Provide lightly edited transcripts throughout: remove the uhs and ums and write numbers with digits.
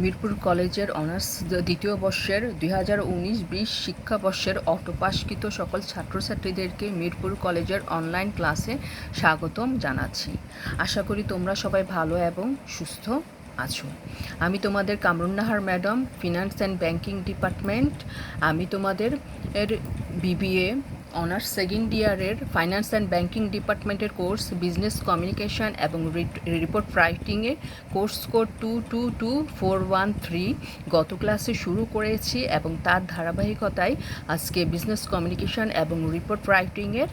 মিরপুর কলেজের অনার্স দ্বিতীয় বর্ষের 2019-20 শিক্ষাবর্ষের অটোপাসকৃত সকল ছাত্রছাত্রীদেরকে মিরপুর কলেজের অনলাইন ক্লাসে স্বাগতম জানাচ্ছি। আশা করি তোমরা সবাই ভালো এবং সুস্থ আছো। আমি তোমাদের Kamrunnahar madam, finance and banking department. আমি তোমাদের বিবিএ অনার্স সেকেন্ড ইয়ারের ফাইন্যান্স অ্যান্ড ব্যাংকিং ডিপার্টমেন্টের কোর্স বিজনেস কমিউনিকেশন এবং রিপোর্ট রাইটিংয়ে কোর্স কোড 222413 গত ক্লাসে শুরু করেছি এবং তার ধারাবাহিকতায় আজকে বিজনেস কমিউনিকেশন এবং রিপোর্ট রাইটিংয়ের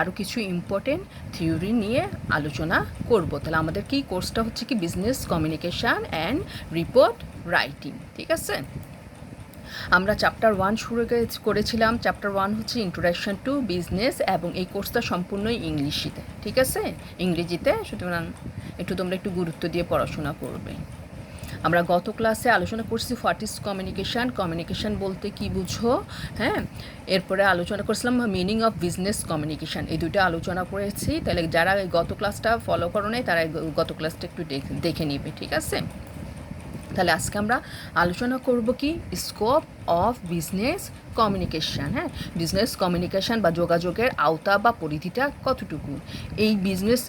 আরও কিছু ইম্পর্টেন্ট থিওরি নিয়ে আলোচনা করব। তাহলে আমাদের কি কোর্সটা হচ্ছে কি business communication and report writing, ঠিক আছে। আমরা চ্যাপ্টার 1 শুরু করেছিলাম। চ্যাপ্টার 1 হচ্ছে ইন্ট্রোডাকশন টু বিজনেস এবং এই কোর্সটা সম্পূর্ণই ইংলিশিতে, ঠিক আছে, ইংরেজিতে, সুতরাং তোমরা একটু গুরুত্ব দিয়ে পড়াশোনা করবে। আমরা গত ক্লাসে আলোচনা করছি হোয়াট ইজ কমিউনিকেশান, কমিউনিকেশান বলতে কি বুঝো, হ্যাঁ। এরপরে আলোচনা করছিলাম মিনিং অফ বিজনেস কমিউনিকেশান, এই দুটো আলোচনা করেছি। তাহলে যারা গত ক্লাসটা ফলো করো নাই তারা গত ক্লাসটা একটু দেখে নিবে, ঠিক আছে। তাহলে আজকে আমরা আলোচনা করব কি স্কোপ অফ বিজনেস কমিউনিকেশান। হ্যাঁ, বিজনেস কমিউনিকেশান বা যোগাযোগের আওতা বা পরিধিটা কতটুকু। এই বিজনেস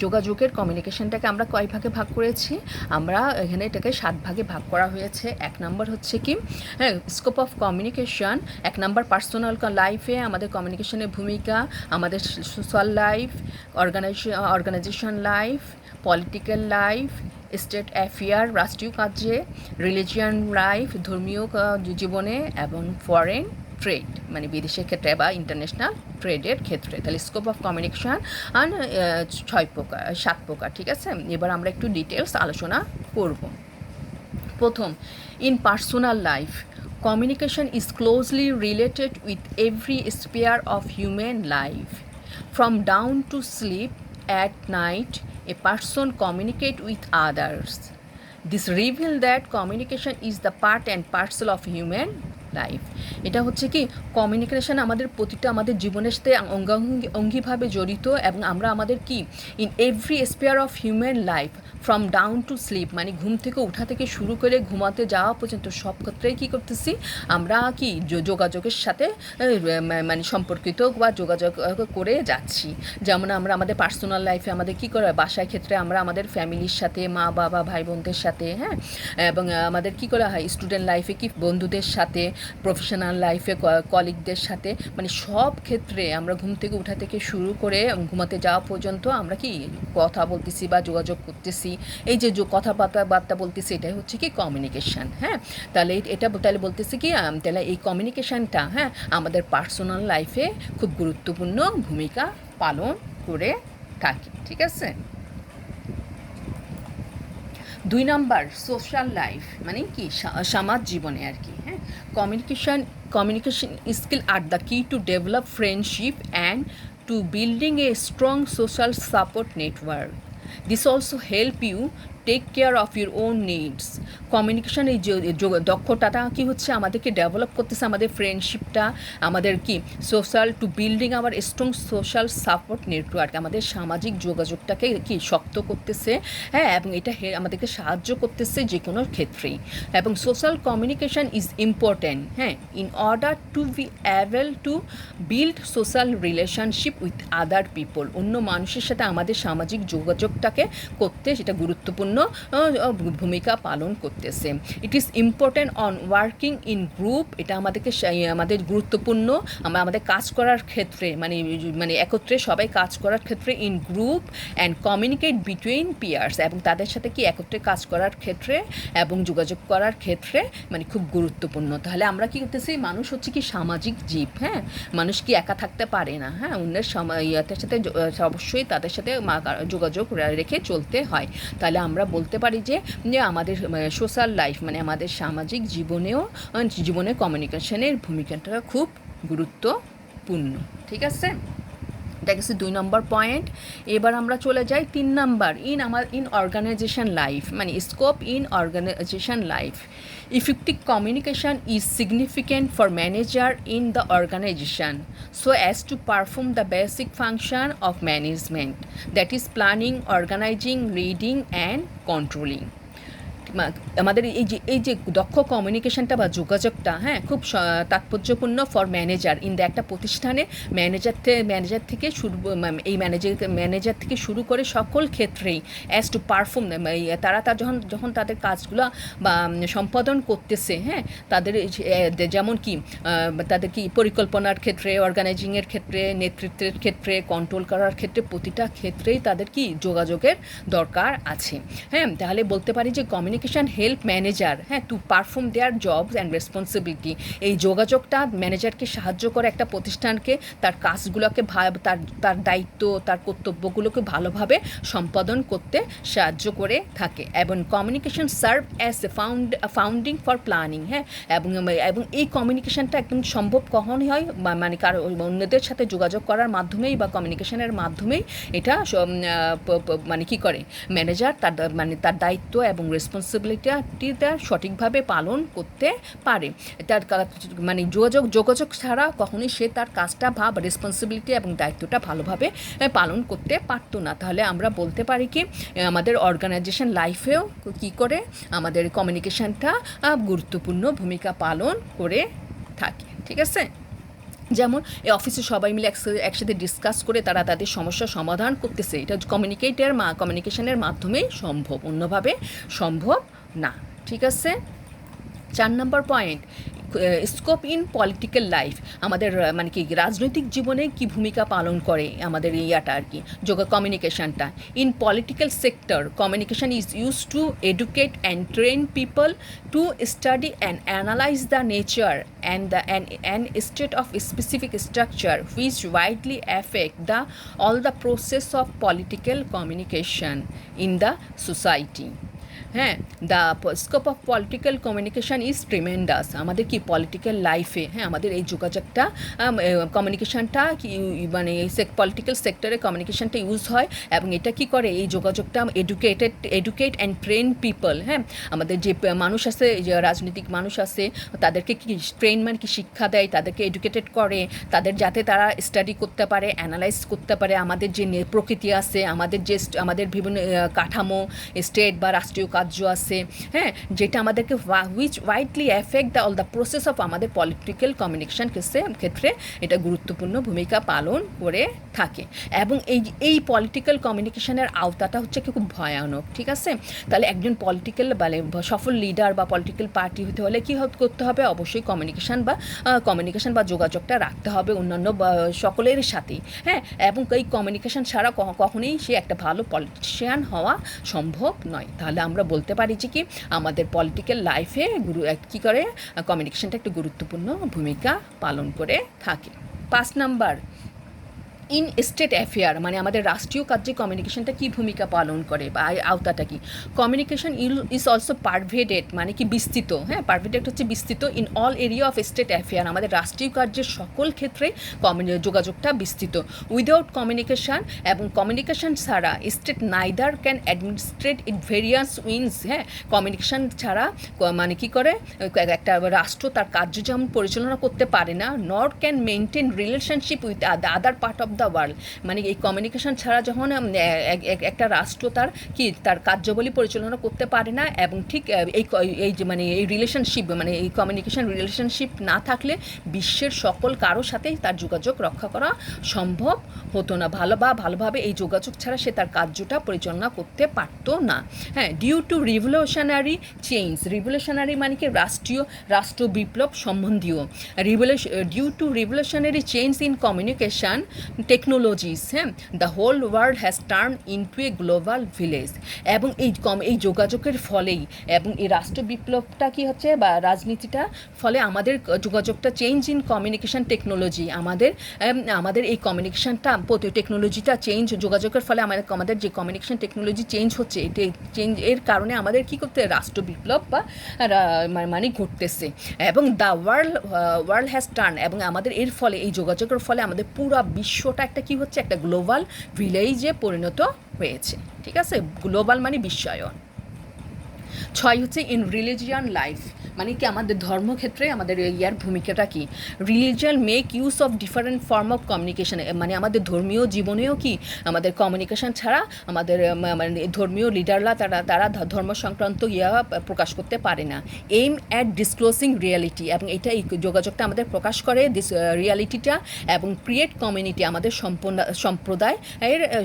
যোগাযোগের কমিউনিকেশানটাকে আমরা কয় ভাগে ভাগ করেছি? আমরা এখানে এটাকে 7 ভাগে ভাগ করা হয়েছে। 1 নম্বর হচ্ছে কি, হ্যাঁ, স্কোপ অফ কমিউনিকেশান। 1 নম্বর পার্সোনাল লাইফে আমাদের কমিউনিকেশনের ভূমিকা, আমাদের social life, organisation life, political life, state affair রাষ্ট্রীয় কাজে, রিলিজিয়ান লাইফ ধর্মীয় জীবনে, এবং ফরেন ট্রেড মানে বিদেশের ক্ষেত্রে বা ইন্টারন্যাশনাল ট্রেডের ক্ষেত্রে। তাহলে স্কোপ অফ কমিউনিকেশন 7 প্রকার, ঠিক আছে। এবার আমরা একটু ডিটেলস আলোচনা করব। প্রথম, in personal life communication is closely related with every sphere of human life. From dawn to sleep at night, a person communicates with others. This reveals that communication is the part and parcel of human life. এটা হচ্ছে কি communication আমাদের প্রতিটা আমাদের জীবনের সাথে অঙ্গিভাবে জড়িত এবং আমরা আমাদের কি in every spare of human life from down to sleep মানে ঘুম থেকে ওঠা থেকে শুরু করে ঘুমাতে যাওয়া পর্যন্ত সব ক্ষেত্রেই কী করতেছি আমরা কি যোগাযোগের সাথে মানে সম্পর্কিত বা যোগাযোগ করে যাচ্ছি। যেমন আমরা আমাদের পার্সোনাল লাইফে আমাদের কী করে বাসায় ক্ষেত্রে আমরা আমাদের ফ্যামিলির সাথে মা বাবা ভাই বোনদের সাথে, হ্যাঁ, এবং আমাদের কী করা হয় স্টুডেন্ট লাইফে কি বন্ধুদের সাথে, প্রফেশনাল লাইফে কলিগদের সাথে, মানে সব ক্ষেত্রে আমরা ঘুম থেকে ওঠা থেকে শুরু করে ঘুমাতে যাওয়া পর্যন্ত আমরা কি কথা বলতেছি বা যোগাযোগ করতেছি। এই যে কথাবার্তা বলতেছি এটাই হচ্ছে কি কমিউনিকেশান। হ্যাঁ, তাহলে তাহলে বলতেছি কি তাহলে এই কমিউনিকেশানটা, হ্যাঁ, আমাদের পার্সোনাল লাইফে খুব গুরুত্বপূর্ণ ভূমিকা পালন করে থাকে, ঠিক আছে। 2 নাম্বার সোশ্যাল লাইফ মানে কি সমাজ জীবনে আর কি, হ্যাঁ। Communication skill are the key to develop friendship and to building a strong social support network. This also help you take care of your own needs. Communication এই দক্ষতাটা কি হচ্ছে আমাদেরকে ডেভেলপ করতেছে, আমাদের ফ্রেন্ডশিপটা, আমাদের কি social to building our strong social support network, আমাদের সামাজিক যোগাযোগটাকে কি শক্ত করতেছে, হ্যাঁ, এবং এটা আমাদেরকে সাহায্য করতেছে যে কোনো ক্ষেত্রেই। এবং সোশ্যাল কমিউনিকেশন ইজ ইম্পর্ট্যান্ট, হ্যাঁ, in order to be able to build social relationship with other people. অন্য মানুষের সাথে আমাদের সামাজিক যোগাযোগটাকে করতে সেটা গুরুত্বপূর্ণ ভূমিকা পালন করতেছে। It is important on working in group, এটা আমাদের গুরুত্বপূর্ণ আমাদের কাজ করার ক্ষেত্রে মানে একত্রে সবাই কাজ করার ক্ষেত্রে in group and communicate between peers, এবং তাদের সাথে কি একত্রে কাজ করার ক্ষেত্রে এবং যোগাযোগ করার ক্ষেত্রে মানে খুব গুরুত্বপূর্ণ। তাহলে আমরা কি করতেছি, মানুষ হচ্ছে কি সামাজিক জীব, হ্যাঁ, মানুষ কি একা থাকতে পারে না, হ্যাঁ, অন্যের ইয়াদের সাথে অবশ্যই তাদের সাথে যোগাযোগ রেখে চলতে হয়। তাহলে আমরা বলতে পারি যে আমাদের সোশ্যাল লাইফ মানে আমাদের সামাজিক জীবনে কমিউনিকেশনের ভূমিকাটা খুব গুরুত্বপূর্ণ, ঠিক আছে। এটা গেছে 2 নম্বর পয়েন্ট। এবার আমরা চলে যাই 3 নাম্বার ইন অর্গানাইজেশন লাইফ মানে scope in organisation life. Effective communication is significant for manager in the organization so as to perform the basic function of management, that is planning, organizing, leading and controlling. আমাদের এই যে দক্ষ কমিউনিকেশনটা বা যোগাযোগটা, হ্যাঁ, খুব তাৎপর্যপূর্ণ ফর ম্যানেজার ইন দ্য একটা প্রতিষ্ঠানে ম্যানেজার থেকে শুরু, এই ম্যানেজার থেকে শুরু করে সকল ক্ষেত্রেই অ্যাজ টু পারফর্ম, তারা যখন তাদের কাজগুলো বা সম্পাদন করতেছে, হ্যাঁ, তাদের যেমন কি তাদের কি পরিকল্পনার ক্ষেত্রে, অর্গানাইজিংয়ের ক্ষেত্রে, নেতৃত্বের ক্ষেত্রে, কন্ট্রোল করার ক্ষেত্রে, প্রতিটা ক্ষেত্রেই তাদের কি যোগাযোগের দরকার আছে। হ্যাঁ, তাহলে বলতে পারি যে কমিউনিকেশন হেল্প ম্যানেজার, হ্যাঁ, to perform their jobs and responsibility. এই যোগাযোগটা ম্যানেজারকে সাহায্য করে একটা প্রতিষ্ঠানকে তার কাজগুলোকে তার দায়িত্ব, তার কর্তব্যগুলোকে ভালোভাবে সম্পাদন করতে সাহায্য করে থাকে। এবং communication serve as a founding for planning, হ্যাঁ, এবং এই কমিউনিকেশনটা একদম সম্ভব কখনই হয় মানে কারো অন্যদের সাথে যোগাযোগ করার মাধ্যমেই বা কমিউনিকেশনের মাধ্যমেই এটা মানে কী করে ম্যানেজার তার দায়িত্ব এবং রেসপন্সিবিলিটিটা সঠিকভাবে পালন করতে পারে। তার মানে যোগাযোগ ছাড়া কখনোই সে তার কাজটা বা রেসপন্সিবিলিটি এবং দায়িত্বটা ভালোভাবে পালন করতে পারতো না। তাহলে আমরা বলতে পারি কি আমাদের অর্গানাইজেশন লাইফেও কী করে আমাদের কমিউনিকেশনটা গুরুত্বপূর্ণ ভূমিকা পালন করে থাকে। ঠিক আছে, যেমন এই অফিসে সবাই মিলে একসাথে ডিসকাস করে তারা তাদের সমস্যার সমাধান করতেছে, এটা কমিউনিকেশনের মাধ্যমেই সম্ভব, অন্যভাবে সম্ভব না। ঠিক আছে, 4 নম্বর point, scope in political life. আমাদের মানে কি রাজনৈতিক জীবনে কি ভূমিকা পালন করে আমাদের ইয়াটা আর কি কমিউনিকেশনটা। In political sector communication is use to educate and train people to study and analyse the nature and state of specific structure which widely affect all the process of political communication in the society. হ্যাঁ, the scope of political communication is tremendous. আমাদের কি political লাইফে, হ্যাঁ, আমাদের এই যোগাযোগটা কমিউনিকেশানটা কি মানে পলিটিক্যাল সেক্টরে কমিউনিকেশানটা ইউজ হয় এবং এটা কি করে এই যোগাযোগটা এডুকেট অ্যান্ড ট্রেন পিপল, হ্যাঁ, আমাদের যে মানুষ আছে, যে রাজনৈতিক মানুষ আছে, তাদেরকে কি ট্রেন মানে কি শিক্ষা দেয়, তাদেরকে এডুকেটেড করে, তাদের যাতে তারা স্টাডি করতে পারে, অ্যানালাইজ করতে পারে আমাদের যে প্রকৃতি আছে, আমাদের বিভিন্ন কাঠামো, স্টেট বা রাষ্ট্রীয় কার্য আছে, হ্যাঁ, যেটা আমাদেরকে which widely effect all the process of আমাদের পলিটিক্যাল কমিউনিকেশন ক্ষেত্রে এটা গুরুত্বপূর্ণ ভূমিকা পালন করে থাকে। এবং এই পলিটিক্যাল কমিউনিকেশনের আওতাটা হচ্ছে কি খুব ভয়ানক। ঠিক আছে, তাহলে একজন পলিটিক্যাল মানে সফল লিডার বা পলিটিক্যাল পার্টি হতে হলে কী করতে হবে, অবশ্যই কমিউনিকেশন বা যোগাযোগটা রাখতে হবে অন্যান্য সকলের সাথেই, হ্যাঁ, এবং এই কমিউনিকেশন ছাড়া কখনোই সে একটা ভালো পলিটিশিয়ান হওয়া সম্ভব নয়। তাহলে আমরা বলতে পারি যে কি আমাদের পলিটিক্যাল লাইফে কী করে কমিউনিকেশনটা একটা গুরুত্বপূর্ণ ভূমিকা পালন করে থাকে। 5 নাম্বার, ইন স্টেট অ্যাফেয়ার, মানে আমাদের রাষ্ট্রীয় কার্যে কমিউনিকেশনটা কী ভূমিকা পালন করে বা আওতাটা কি। কমিউনিকেশন ইজ অলসো পারভেডেড, মানে কি বিস্তৃত, হ্যাঁ, পারভেডেড হচ্ছে বিস্তৃত, in all area of state affair, আমাদের রাষ্ট্রীয় কার্যের সকল ক্ষেত্রে যোগাযোগটা বিস্তৃত। উইদাউট কমিউনিকেশন, এবং কমিউনিকেশন ছাড়া state neither can administrate it various wings, হ্যাঁ, কমিউনিকেশন ছাড়া মানে কী করে একটা রাষ্ট্র তার কার্য যেমন পরিচালনা করতে পারে না, নর can maintain relationship with other part of the world, মানে এই কমিউনিকেশন ছাড়া যখন একটা রাষ্ট্র তার কার্যাবলী পরিচালনা করতে পারে না, এবং ঠিক এই যে মানে এই রিলেশনশিপ, মানে এই কমিউনিকেশন রিলেশনশিপ না থাকলে বিশ্বের সকল কারোর সাথেই তার যোগাযোগ রক্ষা করা সম্ভব হতো না, ভালোভাবে এই যোগাযোগ ছাড়া সে তার কার্যটা পরিচালনা করতে পারতো না। হ্যাঁ, due to revolutionary change, revolutionary মানে কি রাষ্ট্র বিপ্লব সম্বন্ধীয়, due to revolutionary change in communication technologies, হ্যাঁ, the whole world has turn into a global village. এবং এই যোগাযোগের ফলেই এবং এই রাষ্ট্র বিপ্লবটা কি হচ্ছে বা রাজনীতিটা ফলে আমাদের যোগাযোগটা চেঞ্জ ইন কমিউনিকেশন টেকনোলজি, আমাদের এই কমিউনিকেশনটা টেকনোলজিটা চেঞ্জ, যোগাযোগের ফলে আমাদের যে কমিউনিকেশন টেকনোলজি চেঞ্জ হচ্ছে, এর কারণে আমাদের কী করতে রাষ্ট্র বিপ্লব বা মানে ঘটতেছে। এবং দ্য ওয়ার্ল্ড হ্যাজ টার্ন, এবং আমাদের এর ফলে এই যোগাযোগের ফলে আমাদের পুরো বিশ্বটা একটা কি হচ্ছে একটা গ্লোবাল ভিলেজে পরিণত হয়েছে। ঠিক আছে, গ্লোবাল মানে বিশ্বায়ন। 6 হচ্ছে ইন রিলিজিয়ান লাইফ, মানে কি আমাদের ধর্মক্ষেত্রে আমাদের ইয়ার ভূমিকাটা কি? Religion make use of different form of communication, মানে আমাদের ধর্মীয় জীবনেও কি আমাদের কমিউনিকেশন ছাড়া আমাদের মানে ধর্মীয় লিডাররা তারা ধর্ম সংক্রান্ত প্রকাশ করতে পারে না। এইম অ্যাট ডিসক্লোজিং রিয়ালিটি, এবং এটা এই যোগাযোগটা আমাদের প্রকাশ করে রিয়ালিটিটা, এবং ক্রিয়েট কমিউনিটি, আমাদের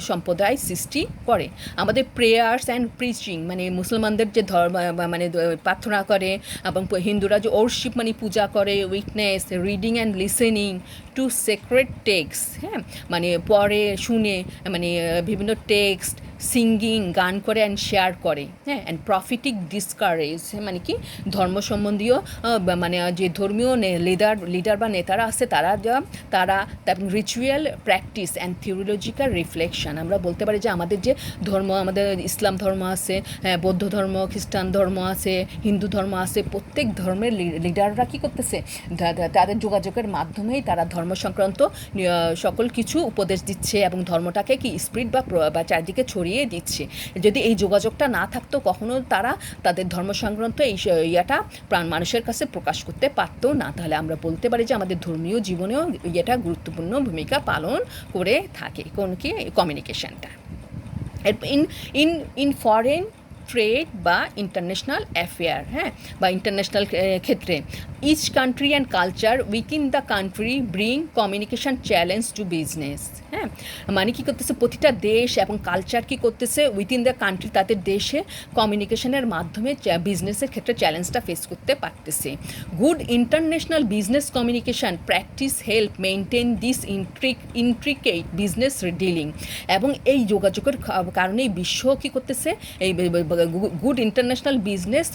সম্প্রদায় সৃষ্টি করে। আমাদের প্রেয়ার্স অ্যান্ড প্রিচিং, মানে মুসলমানদের যে ধর্ম মানে প্রার্থনা করে, এবং হিন্দুরা যে ওরশিপ মানে পূজা করে, witness, reading and listening to sacred text, হ্যাঁ, মানে পড়ে শুনে, মানে বিভিন্ন টেক্সট, সিঙ্গিং, গান করে অ্যান্ড শেয়ার করে, হ্যাঁ, অ্যান্ড প্রফিটিক ডিসকারেজ, মানে কি ধর্ম সম্বন্ধীয় মানে যে ধর্মীয় লিডার বা নেতারা আছে তারা ritual practice and theological reflection. আমরা বলতে পারি যে আমাদের যে ধর্ম, আমাদের ইসলাম ধর্ম আছে, বৌদ্ধ ধর্ম, খ্রিস্টান ধর্ম আছে, হিন্দু ধর্ম আছে, প্রত্যেক ধর্মের লিডাররা কী করতেছে, তাদের যোগাযোগের মাধ্যমেই তারা ধর্ম সংক্রান্ত সকল কিছু উপদেশ দিচ্ছে, এবং ধর্মটাকে কি স্প্রিড বা চারদিকে ছড়িয়ে দিচ্ছে। যদি এই যোগাযোগটা না থাকতো, কখনো তারা তাদের ধর্ম সংক্রান্ত এই ইয়েটা মানুষের কাছে প্রকাশ করতে পারতো না। তাহলে আমরা বলতে পারি যে আমাদের ধর্মীয় জীবনেও এটা গুরুত্বপূর্ণ ভূমিকা পালন করে থাকে কোন কি কমিউনিকেশনটা। ইন ফরেন ট্রেড বা ইন্টারন্যাশনাল অ্যাফেয়ার, হ্যাঁ, বা ইন্টারন্যাশনাল ক্ষেত্রে each country and culture within the country bring communication challenge to business, হ্যাঁ, মানে কী করতেছে প্রতিটা দেশ এবং কালচার কী করতেছে উইথিন দ্য কান্ট্রি, তাদের দেশে কমিউনিকেশনের মাধ্যমে বিজনেসের ক্ষেত্রে চ্যালেঞ্জটা ফেস করতে পারতেছে। Good international business communication practice help maintain this intricate business dealing, এবং এই যোগাযোগের কারণেই বিশ্ব কী করতেছে এই গুড ইন্টারন্যাশনাল বিজনেস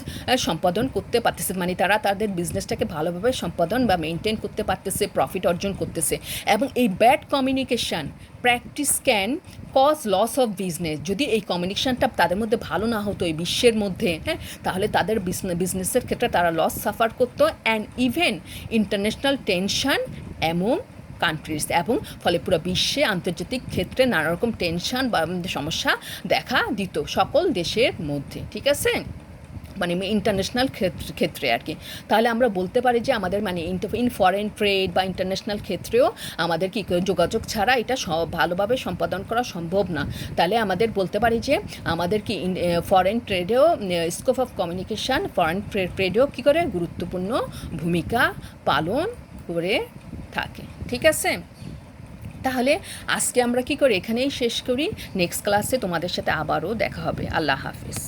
সম্পাদন করতে পারতেছে, মানে তারা তাদের বিজনেসটাকে ভালোভাবে সম্পাদন বা মেনটেন করতে পারতেছে, প্রফিট অর্জন করতেছে। এবং এই bad communication practice can cause loss of business, যদি এই কমিউনিকেশানটা তাদের মধ্যে ভালো না হতো এই বিশ্বের মধ্যে, হ্যাঁ, তাহলে তাদের বিজনেসের ক্ষেত্রে তারা লস সাফার করতো, অ্যান্ড ইভেন ইন্টারন্যাশনাল টেনশন এমন কান্ট্রিজ, এবং ফলে পুরো বিশ্বে আন্তর্জাতিক ক্ষেত্রে নানা রকম টেনশন বা সমস্যা দেখা দিত সকল দেশের মধ্যে, ঠিক আছে, মানে ইন্টারন্যাশনাল ক্ষেত্রে আর কি। তাহলে আমরা বলতে পারি যে আমাদের মানে ইন ফরেন ট্রেড বা ইন্টারন্যাশনাল ক্ষেত্রেও আমাদের কি যোগাযোগ ছাড়া এটা ভালোভাবে সম্পাদন করা সম্ভব না। তাহলে আমাদের বলতে পারি যে আমাদের কি ফরেন ট্রেডেও স্কোপ অফ কমিউনিকেশান ফরেন ট্রেডেও কী করে গুরুত্বপূর্ণ ভূমিকা পালন করে থাকে, ঠিক আছে। তাহলে আজকে আমরা কি করি এখানেই শেষ করি, নেক্সট ক্লাসে তোমাদের সাথে আবারও দেখা হবে। আল্লাহ হাফিজ।